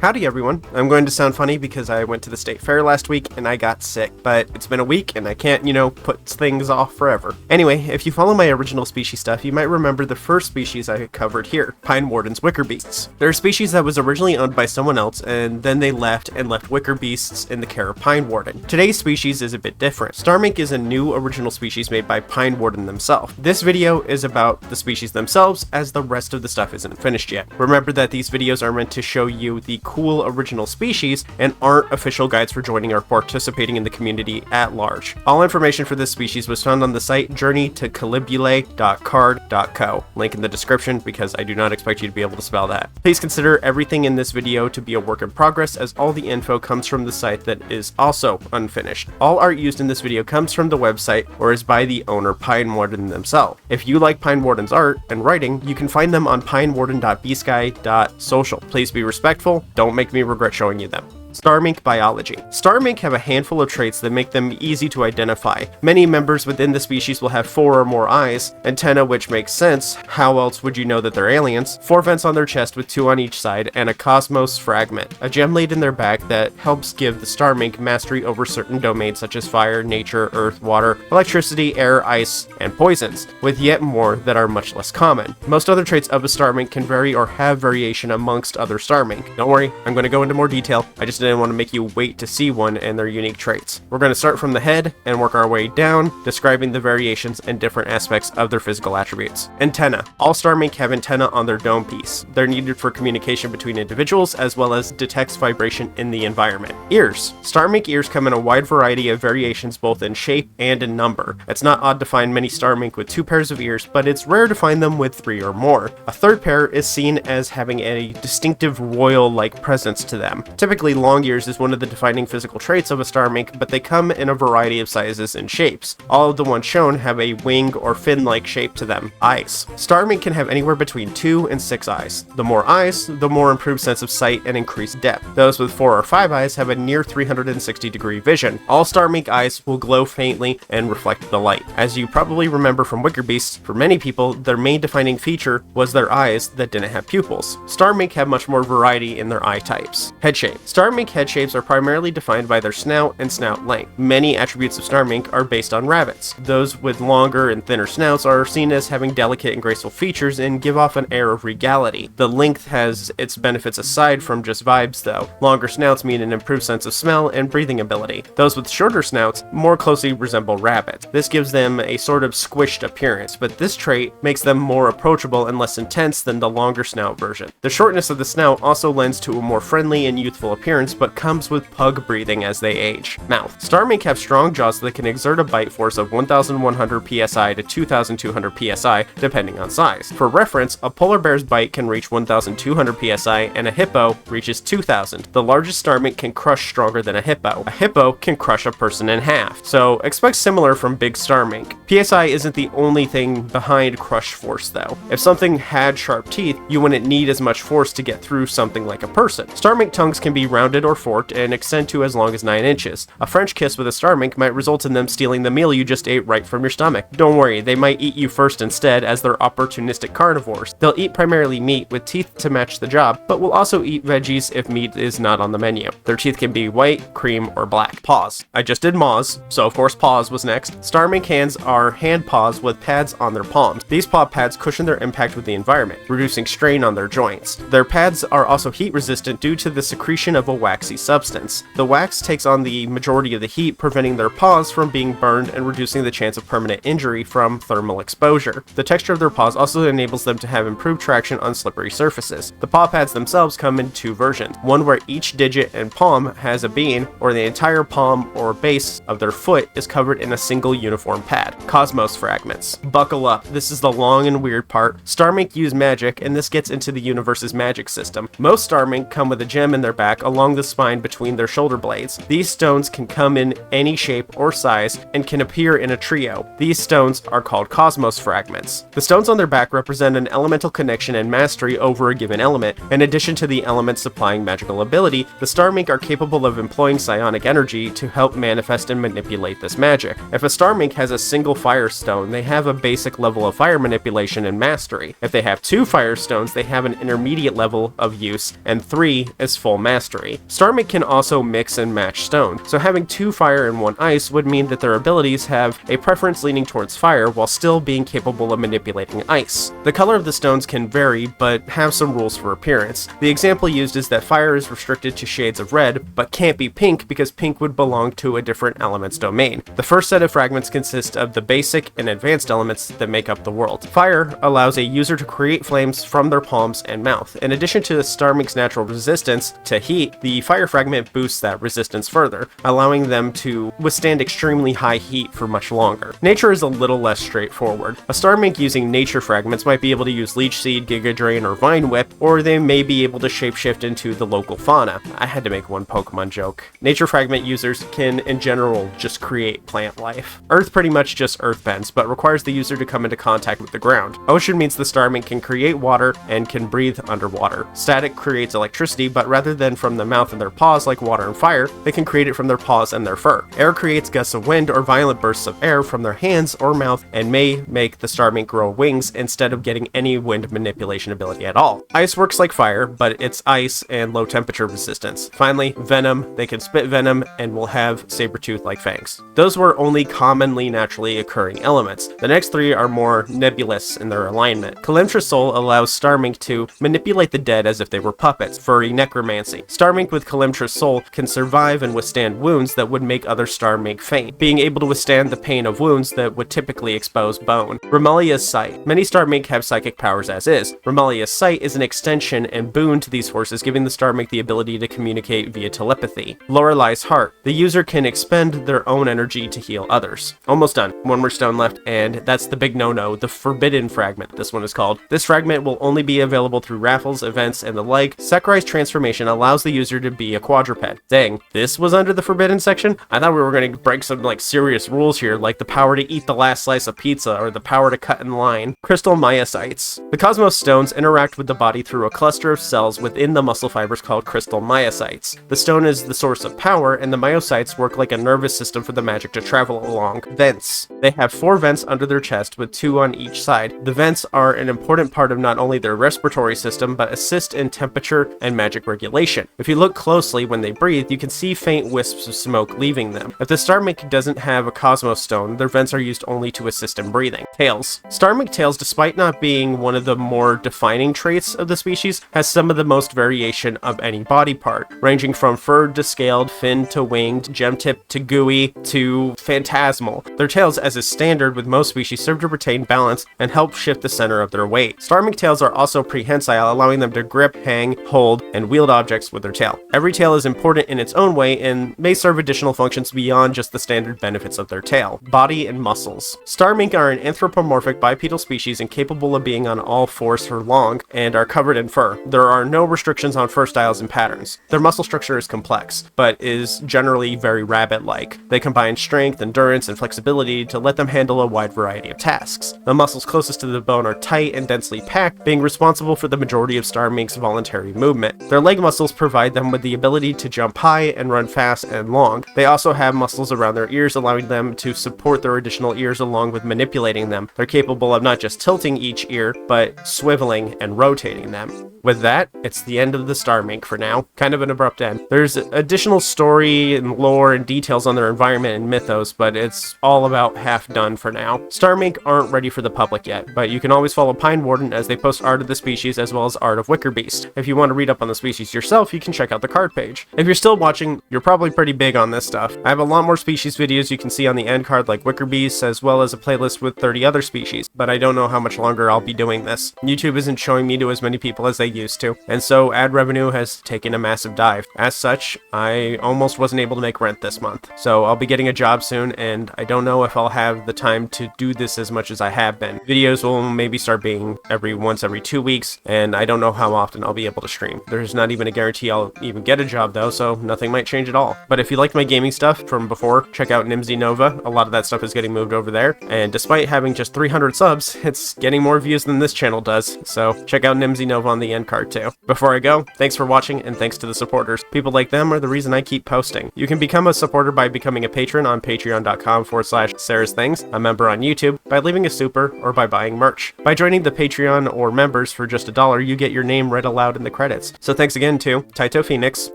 Howdy everyone. I'm going to sound funny because I went to the state fair last week and I got sick, but it's been a week and I can't, put things off forever. Anyway, if you follow my original species stuff, you might remember the first species I covered here, Pinewarden of Wickerbeasts. They're a species that was originally owned by someone else and then they left Wickerbeasts in the care of Pinewarden. Today's species is a bit different. Starmeink is a new original species made by Pinewarden themselves. This video is about the species themselves, as the rest of the stuff isn't finished yet. Remember that these videos are meant to show you the cool original species and aren't official guides for joining or participating in the community at large. All information for this species was found on the site journeytocalibulae.card.co. Link in the description because I do not expect you to be able to spell that. Please consider everything in this video to be a work in progress, as all the info comes from the site that is also unfinished. All art used in this video comes from the website or is by the owner Pinewarden themselves. If you like Pinewarden's art and writing, you can find them on pinewarden.bsky.social. Please be respectful. Don't make me regret showing you them. Starmink biology. Starmink have a handful of traits that make them easy to identify. Many members within the species will have 4 or more eyes, antenna, which makes sense, how else would you know that they're aliens, 4 vents on their chest with 2 on each side, and a cosmos fragment, a gem laid in their back that helps give the Starmink mastery over certain domains such as fire, nature, earth, water, electricity, air, ice, and poisons, with yet more that are much less common. Most other traits of a Starmink can vary or have variation amongst other Starmink. Don't worry, I'm going to go into more detail. I just didn't want to make you wait to see one and their unique traits. We're going to start from the head and work our way down, describing the variations and different aspects of their physical attributes. Antenna. All Starmink have antenna on their dome piece. They're needed for communication between individuals as well as detects vibration in the environment. Ears. Starmink ears come in a wide variety of variations both in shape and in number. It's not odd to find many Starmink with 2 pairs of ears, but it's rare to find them with 3 or more. A third pair is seen as having a distinctive royal-like presence to them. Typically, long ears is one of the defining physical traits of a Starmink, but they come in a variety of sizes and shapes. All of the ones shown have a wing or fin-like shape to them. Eyes. Starmink can have anywhere between 2 and 6 eyes. The more eyes, the more improved sense of sight and increased depth. Those with 4 or 5 eyes have a near 360-degree vision. All Starmink eyes will glow faintly and reflect the light. As you probably remember from Wickerbeast, for many people, their main defining feature was their eyes that didn't have pupils. Starmink have much more variety in their eye types. Head shape. Starmink head shapes are primarily defined by their snout and snout length. Many attributes of Starmink are based on rabbits. Those with longer and thinner snouts are seen as having delicate and graceful features and give off an air of regality. The length has its benefits aside from just vibes though. Longer snouts mean an improved sense of smell and breathing ability. Those with shorter snouts more closely resemble rabbits. This gives them a sort of squished appearance, but this trait makes them more approachable and less intense than the longer snout version. The shortness of the snout also lends to a more friendly and youthful appearance, but comes with pug breathing as they age. Mouth. Starmink have strong jaws that can exert a bite force of 1,100 psi to 2,200 psi, depending on size. For reference, a polar bear's bite can reach 1,200 psi and a hippo reaches 2,000. The largest Starmink can crush stronger than a hippo. A hippo can crush a person in half. So expect similar from big Starmink. PSI isn't the only thing behind crush force though. If something had sharp teeth, you wouldn't need as much force to get through something like a person. Starmink tongues can be rounded or forked and extend to as long as 9 inches. A French kiss with a Starmink might result in them stealing the meal you just ate right from your stomach. Don't worry, they might eat you first instead, as they're opportunistic carnivores. They'll eat primarily meat with teeth to match the job, but will also eat veggies if meat is not on the menu. Their teeth can be white, cream, or black. Paws. I just did maws, so of course paws was next. Starmink hands are hand paws with pads on their palms. These paw pads cushion their impact with the environment, reducing strain on their joints. Their pads are also heat resistant due to the secretion of a waxy substance. The wax takes on the majority of the heat, preventing their paws from being burned and reducing the chance of permanent injury from thermal exposure. The texture of their paws also enables them to have improved traction on slippery surfaces. The paw pads themselves come in 2 versions, one where each digit and palm has a bean, or the entire palm or base of their foot is covered in a single uniform pad. Cosmos fragments. Buckle up, this is the long and weird part. Starmink use magic, and this gets into the universe's magic system. Most Starmink come with a gem in their back along along the spine between their shoulder blades. These stones can come in any shape or size and can appear in a trio. These stones are called cosmos fragments. The stones on their back represent an elemental connection and mastery over a given element. In addition to the elements supplying magical ability, the Starmink are capable of employing psionic energy to help manifest and manipulate this magic. If a Starmink has a single fire stone, they have a basic level of fire manipulation and mastery. If they have 2 fire stones, they have an intermediate level of use, and 3 is full mastery. Starmink can also mix and match stone, so having 2 fire and 1 ice would mean that their abilities have a preference leaning towards fire while still being capable of manipulating ice. The color of the stones can vary, but have some rules for appearance. The example used is that fire is restricted to shades of red, but can't be pink because pink would belong to a different element's domain. The first set of fragments consist of the basic and advanced elements that make up the world. Fire allows a user to create flames from their palms and mouth. In addition to the Starmink's natural resistance to heat, the fire fragment boosts that resistance further, allowing them to withstand extremely high heat for much longer. Nature is a little less straightforward. A Starmink using nature fragments might be able to use Leech Seed, Giga Drain, or Vine Whip, or they may be able to shapeshift into the local fauna. I had to make one Pokemon joke. Nature fragment users can, in general, just create plant life. Earth pretty much just earthbends, but requires the user to come into contact with the ground. Ocean means the Starmink can create water and can breathe underwater. Static creates electricity, but rather than from the mouth and their paws like water and fire, they can create it from their paws and their fur. Air creates gusts of wind or violent bursts of air from their hands or mouth and may make the Starmink grow wings instead of getting any wind manipulation ability at all. Ice works like fire, but it's ice and low temperature resistance. Finally, venom. They can spit venom and will have saber-tooth-like fangs. Those were only commonly naturally occurring elements. The next 3 are more nebulous in their alignment. Kalimtra Soul allows Starmink to manipulate the dead as if they were puppets, furry necromancy. Starmink with Kalimtra Soul can survive and withstand wounds that would make other Starmink faint, being able to withstand the pain of wounds that would typically expose bone. Remalia's Sight. Many Starmink have psychic powers as is. Remalia's Sight is an extension and boon to these forces, giving the Starmink the ability to communicate via telepathy. Lorelai's Heart. The user can expend their own energy to heal others. Almost done. One more stone left, and that's the big no-no, the Forbidden Fragment, this one is called. This fragment will only be available through raffles, events, and the like. Sakurai's transformation allows the user to be a quadruped. Dang, this was under the Forbidden section? I thought we were going to break some serious rules here, like the power to eat the last slice of pizza or the power to cut in line. Crystal Myocytes. The Cosmos Stones interact with the body through a cluster of cells within the muscle fibers called crystal myocytes. The stone is the source of power, and the myocytes work like a nervous system for the magic to travel along. Vents. They have 4 vents under their chest with 2 on each side. The vents are an important part of not only their respiratory system, but assist in temperature and magic regulation. If you look closely when they breathe, you can see faint wisps of smoke leaving them. If the Starmink doesn't have a Cosmos Stone, their vents are used only to assist in breathing. Tails. Starmink tails, despite not being one of the more defining traits of the species, has some of the most variation of any body part, ranging from furred to scaled, finned to winged, gem-tipped to gooey to phantasmal. Their tails, as is standard with most species, serve to retain balance and help shift the center of their weight. Starmink tails are also prehensile, allowing them to grip, hang, hold, and wield objects with their tail. Every tail is important in its own way and may serve additional functions beyond just the standard benefits of their tail. Body and muscles. Starmink are an anthropomorphic bipedal species and capable of being on all 4s for long and are covered in fur. There are no restrictions on fur styles and patterns. Their muscle structure is complex, but is generally very rabbit-like. They combine strength, endurance, and flexibility to let them handle a wide variety of tasks. The muscles closest to the bone are tight and densely packed, being responsible for the majority of Starmink's voluntary movement. Their leg muscles provide them with the ability to jump high and run fast and long. They also have muscles around their ears, allowing them to support their additional ears along with manipulating them. They're capable of not just tilting each ear, but swiveling and rotating them. With that, it's the end of the Starmink for now. Kind of an abrupt end. There's additional story and lore and details on their environment and mythos, but it's all about half done for now. Starmink aren't ready for the public yet, but you can always follow Pinewarden as they post art of the species as well as art of Wickerbeast. If you want to read up on the species yourself, you can check out the card page. If you're still watching, you're probably pretty big on this stuff. I have a lot more species videos you can see on the end card like Wickerbeast, as well as a playlist with 30 other species, but I don't know how much longer I'll be doing this. YouTube isn't showing me to as many people as they used to, and so ad revenue has taken a massive dive. As such, I almost wasn't able to make rent this month, so I'll be getting a job soon, and I don't know if I'll have the time to do this as much as I have been. Videos will maybe start being once every 2 weeks, and I don't know how often I'll be able to stream. There's not even a guarantee I'll even get a job though, so nothing might change at all. But if you liked my gaming stuff from before, check out Nimsy Nova. A lot of that stuff is getting moved over there, and despite having just 300 subs, it's getting more views than this channel does, so check out Nimsy Nova on the end card too. Before I go, thanks for watching, and thanks to the supporters. People like them are the reason I keep posting. You can become a supporter by becoming a patron on patreon.com/SerasThings, a member on YouTube, by leaving a super, or by buying merch. By joining the Patreon or members for just $1, you get your name read aloud in the credits. So thanks again to Taito Phoenix,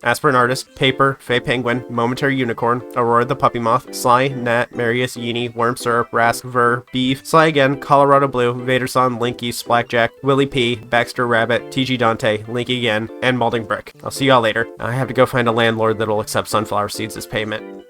Aspirin Artist, Paper, Faye Penguin, Momentary Unicorn, Aurora the Puppy Moth, Sly, Nat, Marius, Yeenie, Worm Syrup, Rask, Ver, Beef, Sly Again, Colorado Blue, Vaderson, Linky, Splackjack, Willie P, Baxter Rabbit, TG Dante, Linky Again, and Malding Brick. I'll see y'all later. I have to go find a landlord that'll accept sunflower seeds as payment.